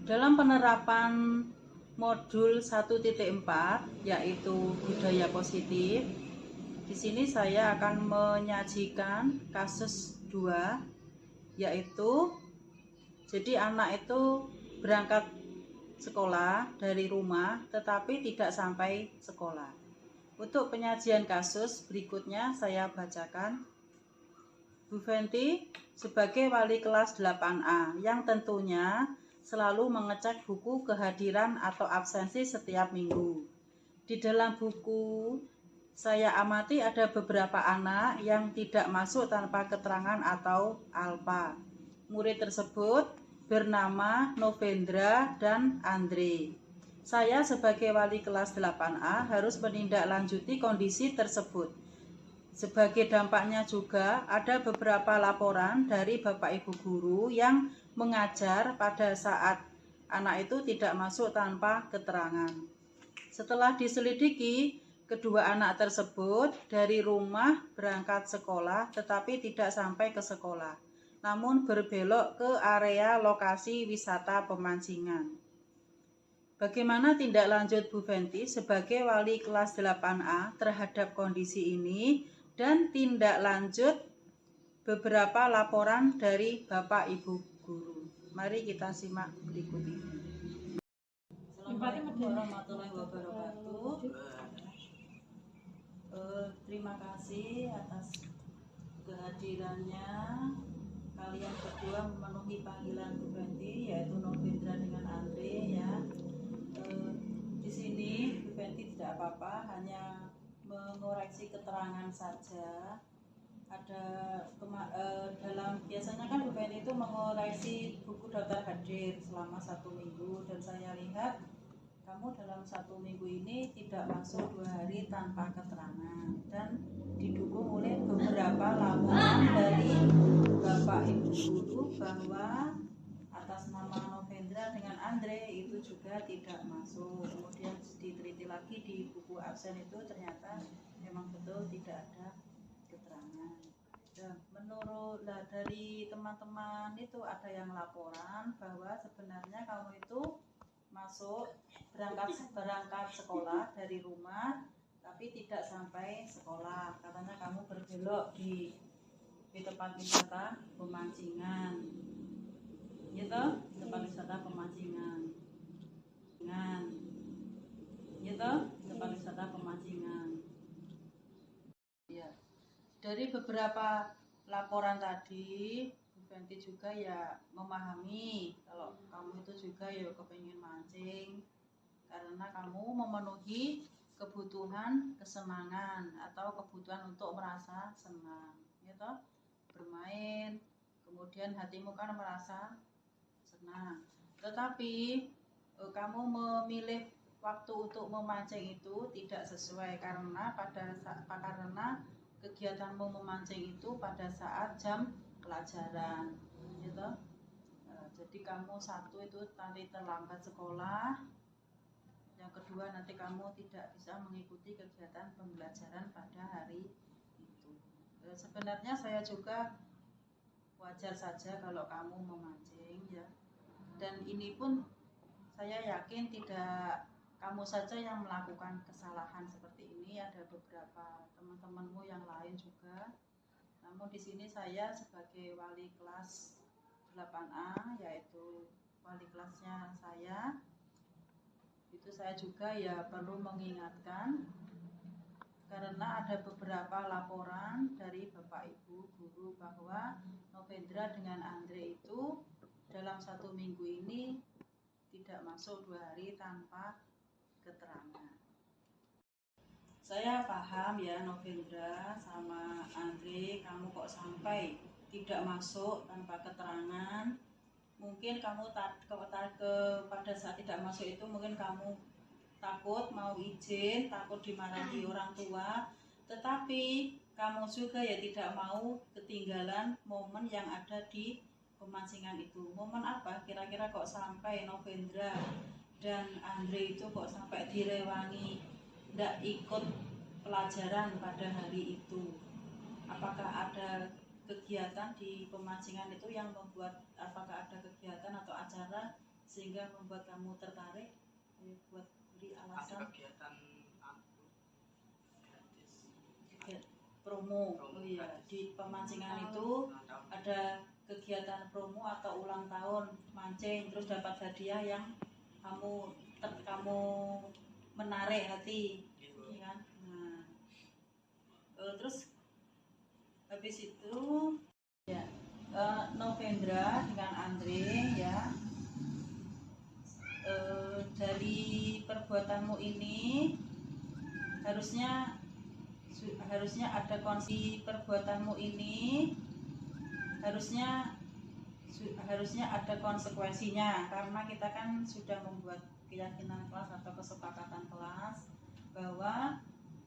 Dalam penerapan modul 1.4 yaitu budaya positif, di sini saya akan menyajikan kasus 2, yaitu jadi anak itu berangkat sekolah dari rumah tetapi tidak sampai sekolah. Untuk penyajian kasus berikutnya saya bacakan. Bu Fenty sebagai wali kelas 8A yang tentunya selalu mengecek buku kehadiran atau absensi setiap minggu. Di dalam buku saya amati ada beberapa anak yang tidak masuk tanpa keterangan atau alpa. Murid tersebut bernama Novendra dan Andre. Saya sebagai wali kelas 8A harus menindaklanjuti kondisi tersebut. Sebagai dampaknya juga ada beberapa laporan dari Bapak Ibu guru yang mengajar pada saat anak itu tidak masuk tanpa keterangan. Setelah diselidiki, kedua anak tersebut dari rumah berangkat sekolah tetapi tidak sampai ke sekolah, namun berbelok ke area lokasi wisata pemancingan. Bagaimana tindak lanjut Bu Fenty sebagai wali kelas 8A terhadap kondisi ini dan tindak lanjut beberapa laporan dari Bapak Ibu guru? Mari kita simak berikut ini. Assalamualaikum warahmatullahi wabarakatuh. Terima kasih atas kehadirannya kalian berdua memenuhi panggilan Bu Fenty, yaitu Novendra dengan Andre ya. Di sini Bu Fenty tidak apa-apa, hanya mengoreksi keterangan saja. Ada dalam biasanya kan Bu Fenty itu mengoreksi buku daftar hadir selama 1 minggu, dan saya lihat kamu dalam 1 minggu ini tidak masuk 2 hari tanpa keterangan, dan didukung oleh beberapa laporan dari Bapak Ibu guru bahwa atas nama Novendra dengan Andre itu juga tidak masuk. Kemudian diteliti lagi di buku absen itu ternyata memang betul tidak ada keterangan. Dan menurut dari teman-teman itu ada yang laporan bahwa sebenarnya kamu itu masuk berangkat sekolah dari rumah tapi tidak sampai sekolah. Katanya kamu berbelok di tempat wisata pemancingan, gitu, tempat wisata pemancingan, gitu, tempat wisata pemancingan. Ya, dari beberapa laporan tadi, Bu Fenty juga ya memahami kalau kamu itu juga ya kepengen mancing karena kamu memenuhi kebutuhan kesenangan atau kebutuhan untuk merasa senang, gitu, bermain, kemudian hatimu kan merasa senang. Tetapi kamu memilih waktu untuk memancing itu tidak sesuai karena karena kegiatanmu memancing itu pada saat jam pelajaran, gitu. Jadi kamu satu itu nanti terlambat sekolah, yang kedua nanti kamu tidak bisa mengikuti kegiatan pembelajaran pada hari itu. Sebenarnya saya juga wajar saja kalau kamu memancing ya, dan ini pun saya yakin tidak kamu saja yang melakukan kesalahan seperti ini, ada beberapa teman-temanmu yang lain juga. Namun di sini saya sebagai wali kelas 8A, yaitu wali kelasnya saya, itu saya juga ya perlu mengingatkan karena ada beberapa laporan dari Bapak Ibu guru bahwa Novendra dengan Andre itu dalam 1 minggu ini tidak masuk 2 hari tanpa keterangan. Saya paham ya Novendra sama Andre, kamu kok sampai tidak masuk tanpa keterangan. Mungkin kamu pada saat tidak masuk itu mungkin kamu takut mau izin, takut dimarahi orang tua, tetapi kamu juga ya tidak mau ketinggalan momen yang ada di pemancingan itu. Momen apa? Kira-kira kok sampai Novendra dan Andre itu kok sampai direwangi tidak ikut pelajaran pada hari itu? Apakah ada kegiatan di pemancingan itu yang membuat, apakah ada kegiatan atau acara sehingga membuat kamu tertarik ya, buat beri alasan. Ada kegiatan gratis promo. Oh iya, di pemancingan itu ada kegiatan promo atau ulang tahun mancing, terus dapat hadiah yang kamu menarik hati, ya kan? Nah, terus habis itu ya Novendra dengan Andre ya, dari perbuatanmu ini harusnya ada konsekuensi. Perbuatanmu ini harusnya ada konsekuensinya, karena kita kan sudah membuat keyakinan kelas atau kesepakatan kelas bahwa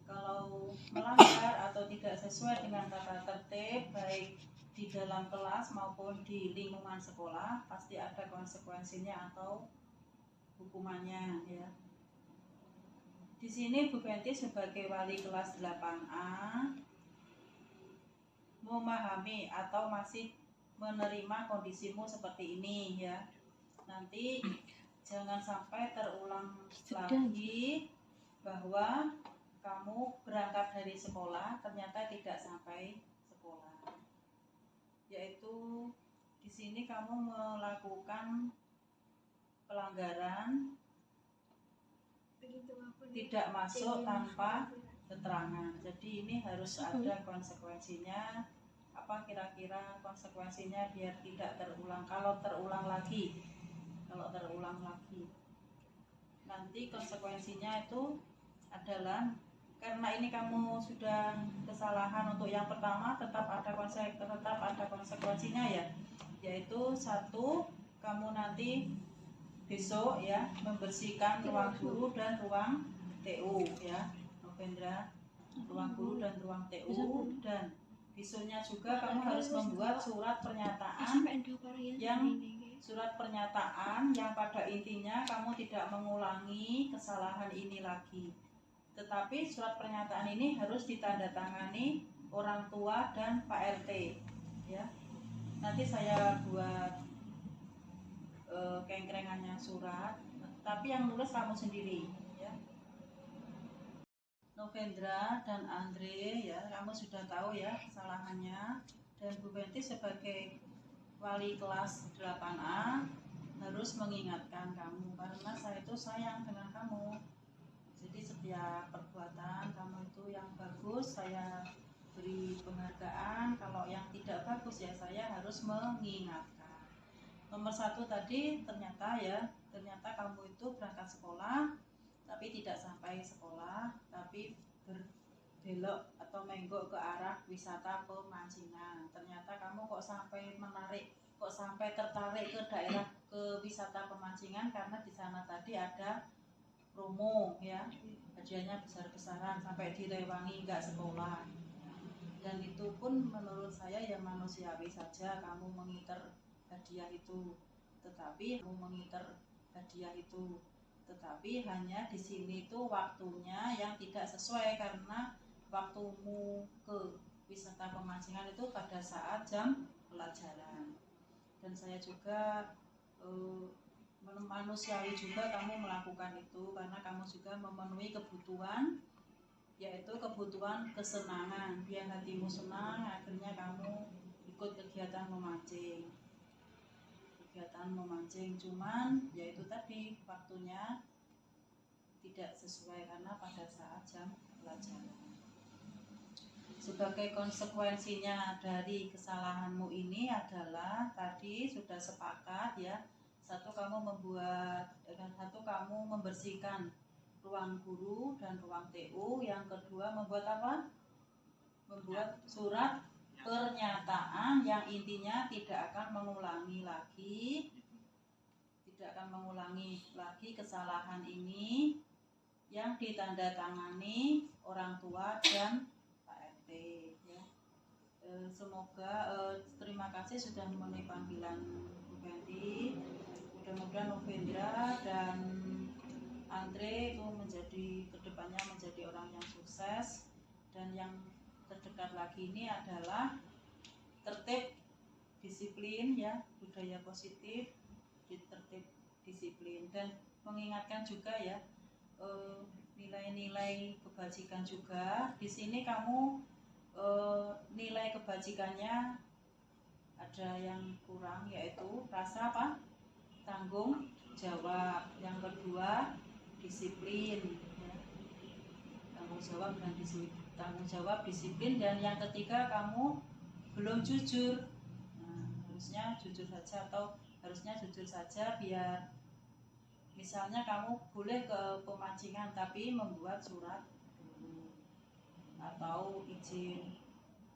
kalau melanggar atau tidak sesuai dengan tata tertib baik di dalam kelas maupun di lingkungan sekolah pasti ada konsekuensinya atau hukumannya ya. Di sini Bu Fenty sebagai wali kelas 8A memahami atau masih menerima kondisimu seperti ini ya. Nanti jangan sampai terulang lagi bahwa kamu berangkat dari sekolah ternyata tidak sampai sekolah. Yaitu di sini kamu melakukan pelanggaran tidak masuk tanpa keterangan. Jadi ini harus ada konsekuensinya. Apa kira-kira konsekuensinya biar tidak terulang? Kalau terulang lagi, nanti konsekuensinya itu adalah, karena ini kamu sudah kesalahan untuk yang pertama, tetap ada konsekuensinya ya. Yaitu satu, kamu nanti besok ya membersihkan ruang guru dan ruang TU ya, Novendra, ruang guru dan ruang TU. Dan besoknya juga kamu harus membuat surat pernyataan yang pada intinya kamu tidak mengulangi kesalahan ini lagi. Tetapi surat pernyataan ini harus ditandatangani orang tua dan Pak RT ya. Nanti saya buat kengkrengannya surat, tapi yang nulis kamu sendiri ya. Novendra dan Andre ya, kamu sudah tahu ya kesalahannya, dan Bu Fenty sebagai wali kelas 8A harus mengingatkan kamu, karena saya itu sayang dengan kamu. Jadi setiap perbuatan kamu itu yang bagus saya beri penghargaan, kalau yang tidak bagus ya saya harus mengingatkan. Nomor satu tadi ternyata kamu itu berangkat sekolah tapi tidak sampai sekolah, tapi berbelok atau menggok ke arah wisata pemancingan. Ternyata kamu kok sampai tertarik ke daerah ke wisata pemancingan karena di sana tadi ada promo ya, hadiahnya besar-besaran sampai direwangi nggak sekolah. Dan itu pun menurut saya ya manusiawi saja kamu mengiter hadiah itu, tetapi hanya di sini tuh waktunya yang tidak sesuai, karena waktumu ke wisata pemancingan itu pada saat jam pelajaran. Dan saya juga manusiawi juga kamu melakukan itu karena kamu juga memenuhi kebutuhan, yaitu kebutuhan kesenangan, biar hatimu senang, akhirnya kamu ikut kegiatan memancing. Cuman yaitu tadi waktunya tidak sesuai karena pada saat jam pelajaran. Sebagai konsekuensinya dari kesalahanmu ini adalah tadi sudah sepakat ya, kamu membersihkan ruang guru dan ruang TU. Yang kedua membuat apa? Membuat surat pernyataan yang intinya tidak akan mengulangi lagi kesalahan ini, yang ditandatangani orang tua dan Pak RT ya. Semoga terima kasih sudah memenuhi panggilan Bu Fenty. Mudah-mudahan Novendra dan Andre itu kedepannya menjadi orang yang sukses. Dan yang terdekat lagi ini adalah tertib, disiplin ya, budaya positif, tertib disiplin, dan mengingatkan juga ya nilai-nilai kebajikan juga. Di sini kamu nilai kebajikannya ada yang kurang, yaitu rasa apa? Tanggung jawab. Yang kedua disiplin ya. Tanggung jawab, disiplin, dan yang ketiga kamu belum jujur. Nah, harusnya jujur saja, atau harusnya jujur saja, biar misalnya kamu boleh ke pemancingan tapi membuat surat dulu atau izin